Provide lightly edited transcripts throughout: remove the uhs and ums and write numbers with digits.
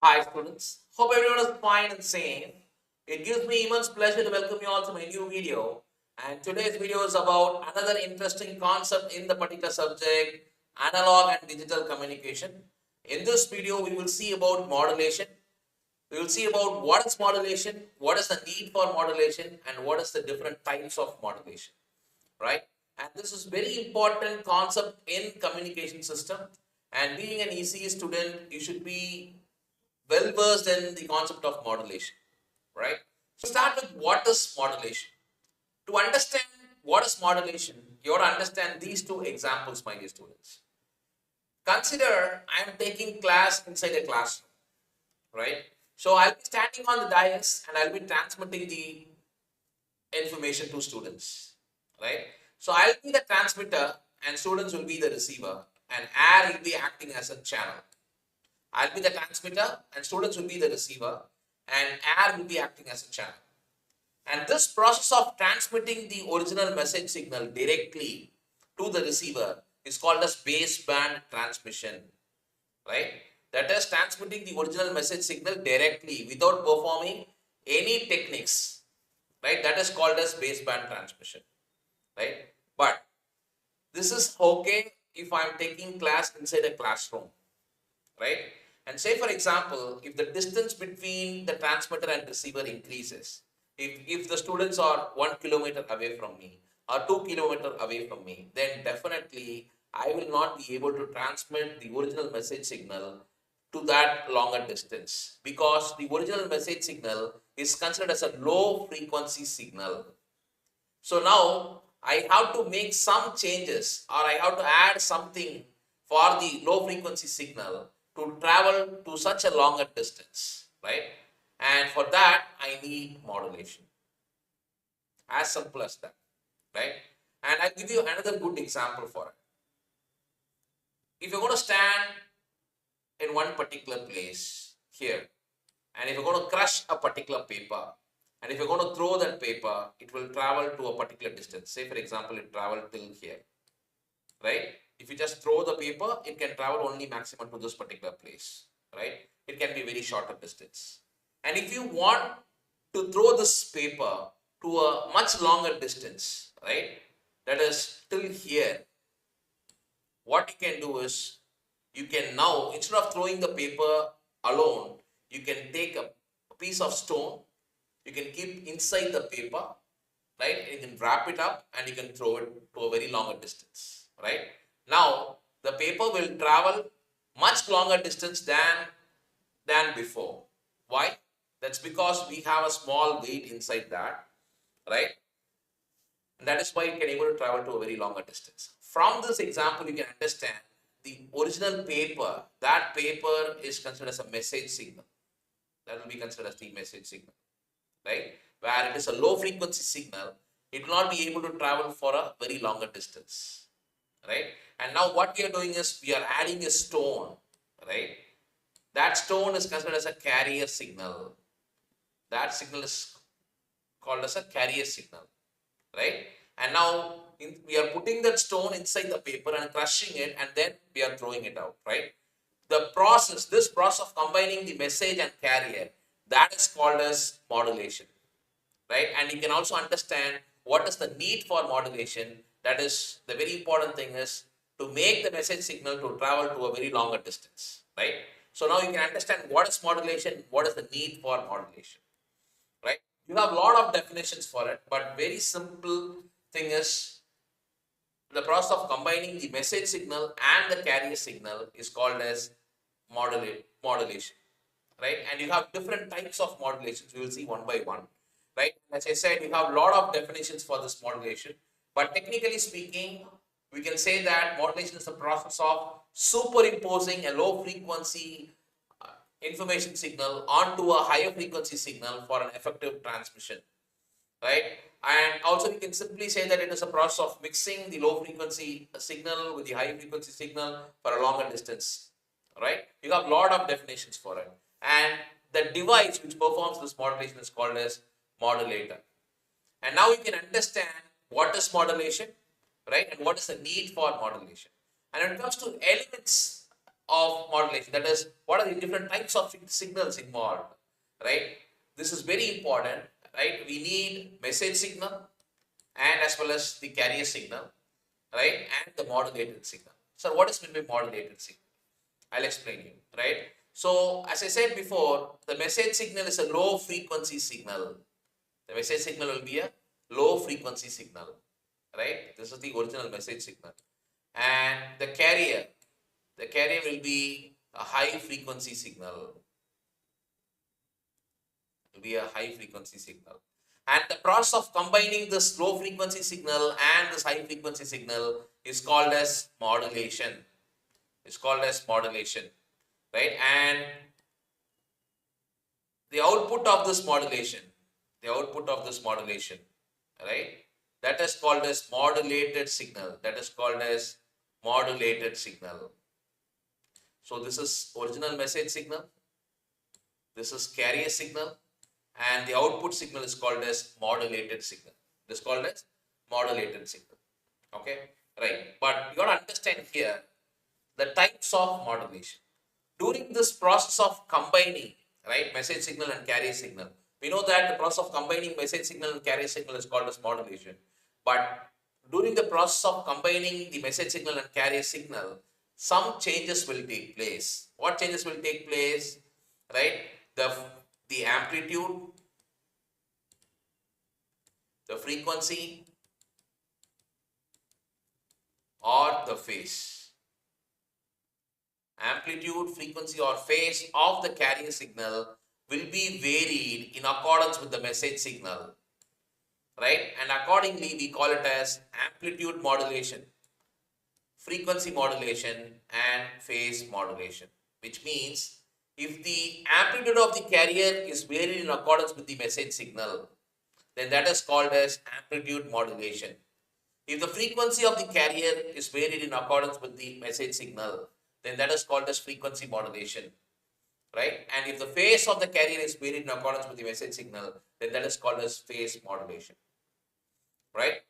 Hi students, hope everyone is fine and safe. It gives me immense pleasure to welcome you all to my new video. And today's video is about another interesting concept in the particular subject, analog and digital communication. In this video, we will see about modulation. We will see about what is modulation, what is the need for modulation, and what is the different types of modulation, right? And this is very important concept in communication system. And being an ECE student, you should be well versed in the concept of modulation, right? So start with what is modulation. To understand what is modulation, you have to understand these two examples, my dear students. Consider I am taking class inside a classroom, right? So I'll be standing on the dais and I'll be transmitting the information to students, right? So I'll be the transmitter and students will be the receiver, and air will be acting as a channel. I'll be the transmitter and students will be the receiver, and air will be acting as a channel. And this process of transmitting the original message signal directly to the receiver is called as baseband transmission, right? That is transmitting the original message signal directly without performing any techniques, right? That is called as baseband transmission, right? But this is okay if I am taking class inside a classroom, right? And say, for example, if the distance between the transmitter and receiver increases, if the students are 1 kilometer away from me or 2 kilometers away from me, then definitely I will not be able to transmit the original message signal to that longer distance, because the original message signal is considered as a low frequency signal. So now I have to make some changes, or I have to add something for the low frequency signal to travel to such a longer distance, right? And for that, I need modulation. As simple as that, right? And I'll give you another good example for it. If you're going to stand in one particular place here, and if you're going to crush a particular paper, and if you're going to throw that paper, it will travel to a particular distance. Say, for example, it traveled till here, right? If you just throw the paper, it can travel only maximum to this particular place, right? It can be very shorter distance. And if you want to throw this paper to a much longer distance, right? That is till here, what you can do is, you can now, instead of throwing the paper alone, you can take a piece of stone, you can keep inside the paper, right? You can wrap it up and you can throw it to a very longer distance, right? Now the paper will travel much longer distance than before. Why? That's because we have a small weight inside that, right? And that is why it can able to travel to a very longer distance. From this example, you can understand the original paper. That paper is considered as a message signal. That will be considered as the message signal, right? Where it is a low frequency signal, it will not be able to travel for a very longer distance, right? And now what we are doing is we are adding a stone, right? That stone is considered as a carrier signal. That signal is called as a carrier signal, right? And now we are putting that stone inside the paper and crushing it, and then we are throwing it out, right? This process of combining the message and carrier, that is called as modulation, right? And you can also understand what is the need for modulation. That is the very important thing, is to make the message signal to travel to a very longer distance, right? So now you can understand what is modulation, what is the need for modulation, right? You have a lot of definitions for it, but very simple thing is, the process of combining the message signal and the carrier signal is called as modulation, right? And you have different types of modulations. We will see one by one, right? As I said, you have a lot of definitions for this modulation, but technically speaking, we can say that modulation is the process of superimposing a low frequency information signal onto a higher frequency signal for an effective transmission, right? And also we can simply say that it is a process of mixing the low frequency signal with the high frequency signal for a longer distance, right? You have a lot of definitions for it. And the device which performs this modulation is called as modulator. And now you can understand what is modulation, right? And what is the need for modulation. And when it comes to elements of modulation. That is, what are the different types of signals involved, right? This is very important, right? We need message signal and as well as the carrier signal, right? And the modulated signal. So what is meant by modulated signal? I'll explain you, right? So as I said before, the message signal is a low frequency signal. The message signal will be a low frequency signal, right? This is the original message signal. And the carrier will be a high frequency signal. It will be a high frequency signal. And the process of combining this low frequency signal and this high frequency signal is called as modulation. It's called as modulation, right? And the output of this modulation, right? That is called as modulated signal. That is called as modulated signal. So this is original message signal. This is carrier signal. And the output signal is called as modulated signal. It is called as modulated signal. Okay, right. But you got to understand here the types of modulation. During this process of combining, right, message signal and carrier signal, we know that the process of combining message signal and carrier signal is called as modulation. But during the process of combining the message signal and carrier signal, some changes will take place. What changes will take place? Right? The amplitude, the frequency, or the phase. Amplitude, frequency, or phase of the carrier signal will be varied in accordance with the message signal, right? And accordingly, we call it as amplitude modulation, frequency modulation, and phase modulation, which means if the amplitude of the carrier is varied in accordance with the message signal, then that is called as amplitude modulation. If the frequency of the carrier is varied in accordance with the message signal, then that is called as frequency modulation, right? And if the phase of the carrier is varied in accordance with the message signal, then that is called as phase modulation, right?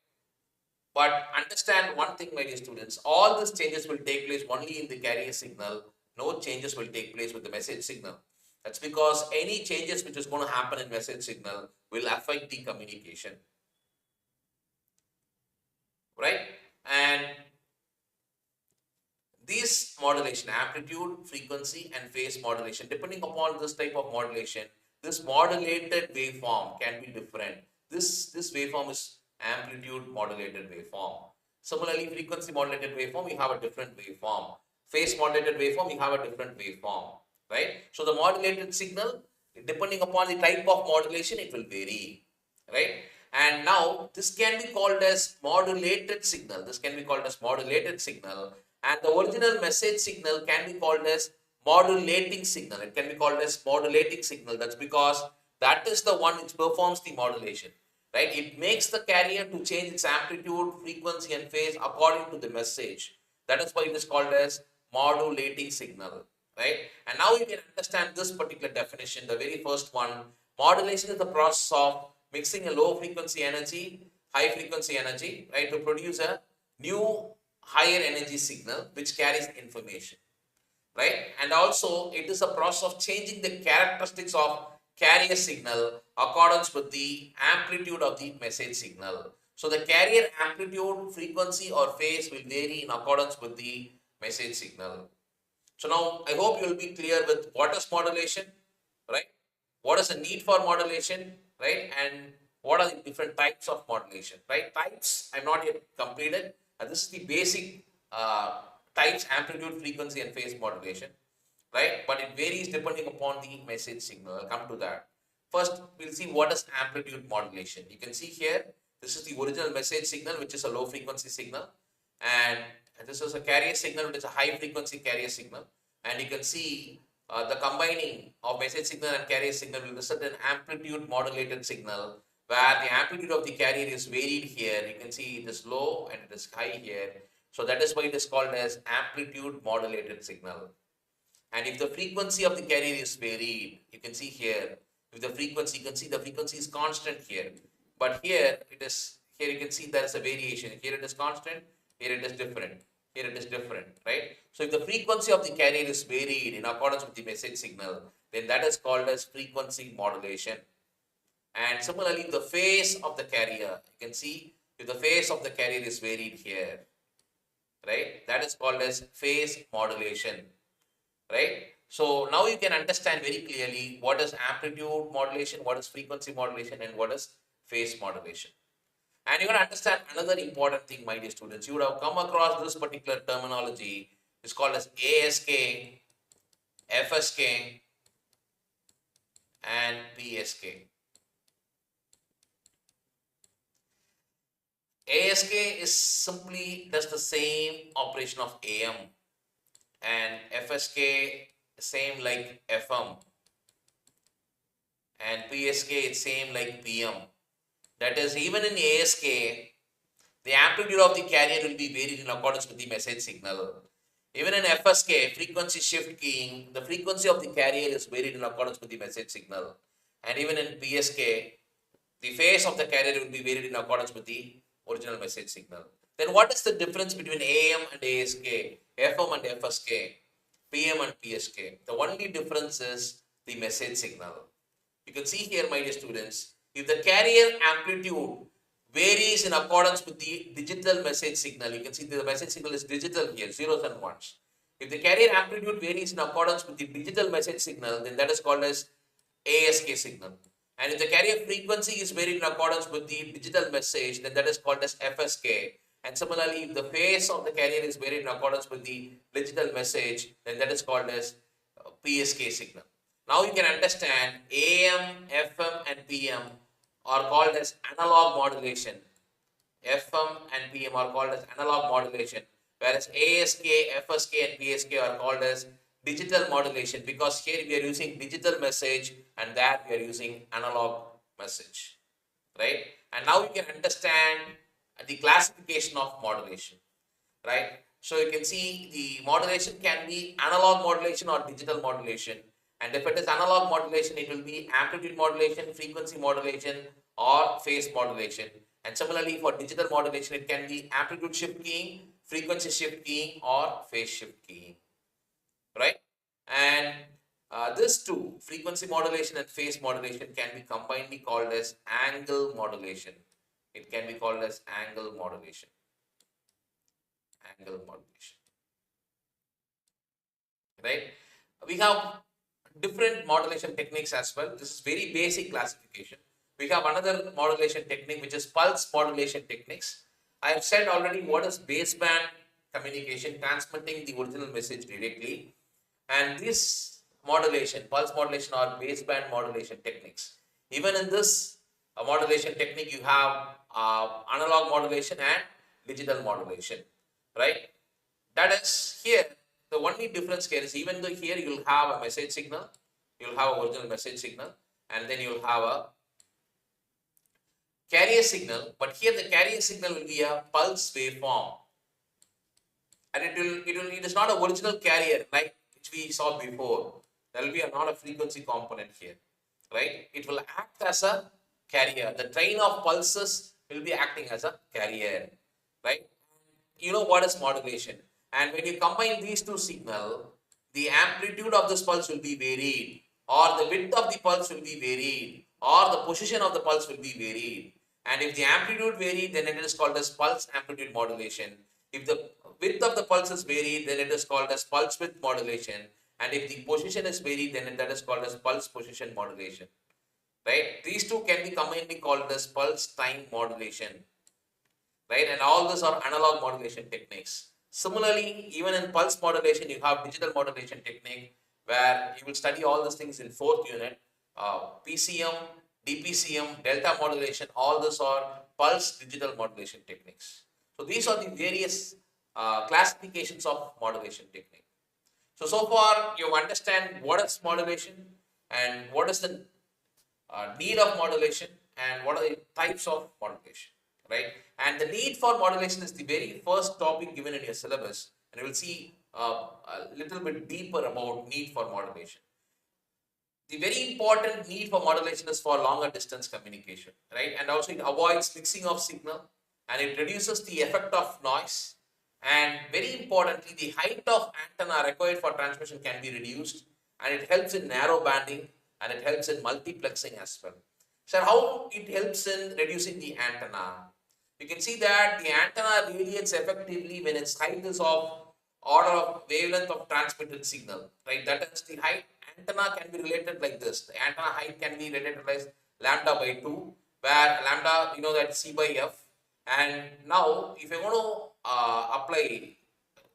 But understand one thing, my dear students, all these changes will take place only in the carrier signal. No changes will take place with the message signal. That's because any changes which is going to happen in message signal will affect the communication, right? And these modulation, amplitude, frequency, and phase modulation, depending upon this type of modulation, this modulated waveform can be different. This waveform is amplitude modulated waveform. Similarly, frequency modulated waveform, we have a different waveform. Phase modulated waveform, we have a different waveform, right? So the modulated signal, depending upon the type of modulation, it will vary, right? And now this can be called as modulated signal. This can be called as modulated signal. And the original message signal can be called as modulating signal. It can be called as modulating signal. That's because that is the one which performs the modulation, right? It makes the carrier to change its amplitude, frequency, and phase according to the message. That is why it is called as modulating signal, right? And now you can understand this particular definition. The very first one, modulation is the process of mixing a low frequency energy, high frequency energy, right, to produce a new higher energy signal which carries information, right? And also it is a process of changing the characteristics of carrier signal accordance with the amplitude of the message signal. So the carrier amplitude, frequency, or phase will vary in accordance with the message signal. So now I hope you will be clear with what is modulation, right? What is the need for modulation, right? And what are the different types of modulation, right? Types I'm not yet completed. This is the basic types: amplitude, frequency, and phase modulation, right? But it varies depending upon the message signal. I'll come to that. First, we'll see what is amplitude modulation. You can see here, this is the original message signal, which is a low frequency signal. And this is a carrier signal, which is a high frequency carrier signal. And you can see the combining of message signal and carrier signal will result in amplitude modulated signal, where the amplitude of the carrier is varied here. You can see it is low and it is high here. So that is why it is called as amplitude modulated signal. And if the frequency of the carrier is varied, you can see here, if the frequency, you can see the frequency is constant here. But here it is, here you can see there is a variation. Here it is constant, here it is different. Here it is different, right? So if the frequency of the carrier is varied in accordance with the message signal, then that is called as frequency modulation. And similarly, the phase of the carrier, you can see if the phase of the carrier is varied here, right? That is called as phase modulation, right? So now you can understand very clearly what is amplitude modulation, what is frequency modulation, and what is phase modulation. And you're going to understand another important thing, my dear students. You would have come across this particular terminology. It's called as ASK, FSK, and PSK. ASK is simply does the same operation of AM, and FSK same like FM, and PSK is same like PM. That is, even in ASK, the amplitude of the carrier will be varied in accordance with the message signal. Even in FSK, frequency shift keying, the frequency of the carrier is varied in accordance with the message signal. And even in PSK, the phase of the carrier will be varied in accordance with the original message signal. Then what is the difference between AM and ASK, FM and FSK, PM and PSK? The only difference is the message signal. You can see here, my dear students, if the carrier amplitude varies in accordance with the digital message signal, you can see the message signal is digital here, zeros and ones. If the carrier amplitude varies in accordance with the digital message signal, then that is called as ASK signal. And if the carrier frequency is varied in accordance with the digital message, then that is called as FSK. And similarly, if the phase of the carrier is varied in accordance with the digital message, then that is called as PSK signal. Now you can understand AM, FM and PM are called as analog modulation. FM and PM are called as analog modulation, whereas ASK, FSK and PSK are called as digital modulation, because here we are using digital message and there we are using analog message, right? And now you can understand the classification of modulation, right? So you can see the modulation can be analog modulation or digital modulation. And if it is analog modulation, it will be amplitude modulation, frequency modulation, or phase modulation. And similarly, for digital modulation, it can be amplitude shift keying, frequency shift keying, or phase shift keying, right? And this two, frequency modulation and phase modulation, can be combinedly called as angle modulation. It can be called as angle modulation. Angle modulation, right? We have different modulation techniques as well. This is very basic classification. We have another modulation technique, which is pulse modulation techniques. I have said already what is baseband communication, transmitting the original message directly. And this modulation, pulse modulation or baseband modulation techniques. Even in this modulation technique, you have analog modulation and digital modulation, right? That is, here, the only difference here is, even though here you will have a message signal, you will have original message signal, and then you will have a carrier signal, but here the carrier signal will be a pulse waveform, and it is not a original carrier like which we saw before. There will be not a frequency component here, right? It will act as a carrier. The train of pulses will be acting as a carrier, right? You know what is modulation, and when you combine these two signals, the amplitude of this pulse will be varied, or the width of the pulse will be varied, or the position of the pulse will be varied. And if the amplitude varied, then it is called as pulse amplitude modulation. If the width of the pulse is varied, then it is called as pulse width modulation. And if the position is varied, then that is called as pulse position modulation, right? These two can be commonly called as pulse time modulation, right? And all these are analog modulation techniques. Similarly, even in pulse modulation, you have digital modulation technique, where you will study all these things in 4th unit. PCM, DPCM, delta modulation, all these are pulse digital modulation techniques. So these are the various classifications of modulation technique. So far you understand what is modulation and what is the need of modulation and what are the types of modulation, right? And the need for modulation is the very first topic given in your syllabus, and you will see a little bit deeper about need for modulation. The very important need for modulation is for longer distance communication, right? And also it avoids mixing of signal, and it reduces the effect of noise, And very importantly, the height of antenna required for transmission can be reduced, and it helps in narrow banding, and it helps in multiplexing as well. So how it helps in reducing the antenna? You can see that the antenna radiates effectively when its height is of order of wavelength of transmitted signal, right? That is, the height antenna can be related like this. The antenna height can be related as lambda by 2, where lambda, you know, that C by F. And now if you want to apply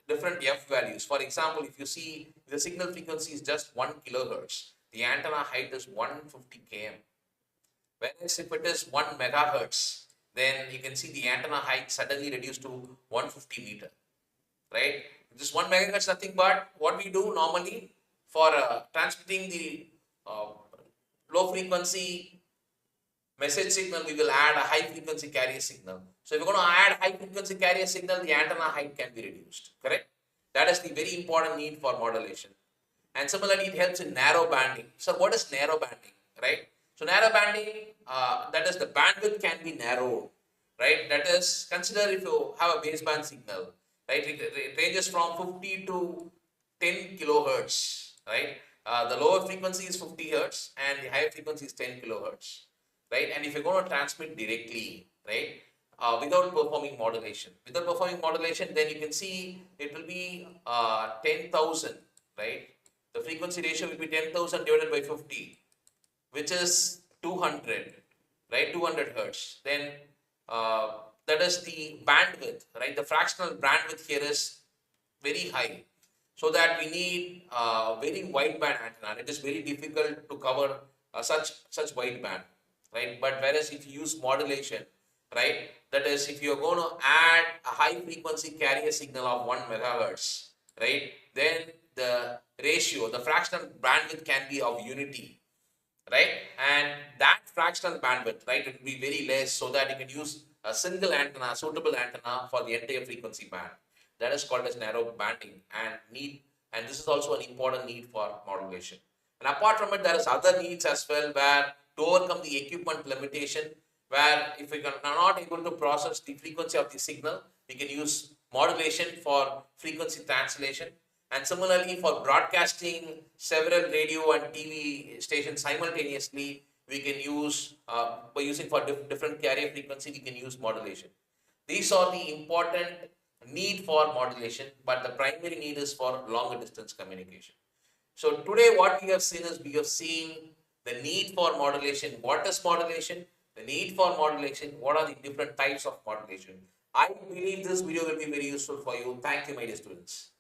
different F values, for example, if you see the signal frequency is just 1 kilohertz, the antenna height is 150 km. Whereas if it is 1 megahertz, then you can see the antenna height suddenly reduced to 150 meter, right? This 1 megahertz nothing but what we do normally for transmitting the uh, low frequency message signal, we will add a high frequency carrier signal. So if you're going to add high frequency carrier signal, the antenna height can be reduced, correct? That is the very important need for modulation. And similarly, it helps in narrow banding. So what is narrow banding, right? So narrow banding, that is the bandwidth can be narrowed, right? That is, consider if you have a baseband signal, right? It ranges from 50 to 10 kilohertz, right? The lower frequency is 50 hertz and the higher frequency is 10 kilohertz, right? And if you're going to transmit directly, right, without performing modulation, then you can see it will be 10,000, right? The frequency ratio will be 10,000 divided by 50, which is 200, right? 200 hertz. Then that is the bandwidth, right? The fractional bandwidth here is very high, so that we need very wide band antenna. It is very difficult to cover such wide band, right? But whereas if you use modulation, right, that is, if you are going to add a high frequency carrier signal of 1 megahertz, right, then the ratio, the fractional bandwidth can be of unity, right? And that fractional bandwidth, right, it will be very less, so that you can use a single antenna, suitable antenna for the entire frequency band. That is called as narrow banding and this is also an important need for modulation. And apart from it, there is other needs as well, where to overcome the equipment limitation, where if we are not able to process the frequency of the signal, we can use modulation for frequency translation. And similarly, for broadcasting several radio and TV stations simultaneously, we can use, by using for different carrier frequency, we can use modulation. These are the important need for modulation, but the primary need is for longer distance communication. So today what we have seen is, we have seen the need for modulation. What is modulation? The need for modulation. What are the different types of modulation? I believe this video will be very useful for you. Thank you, my dear students.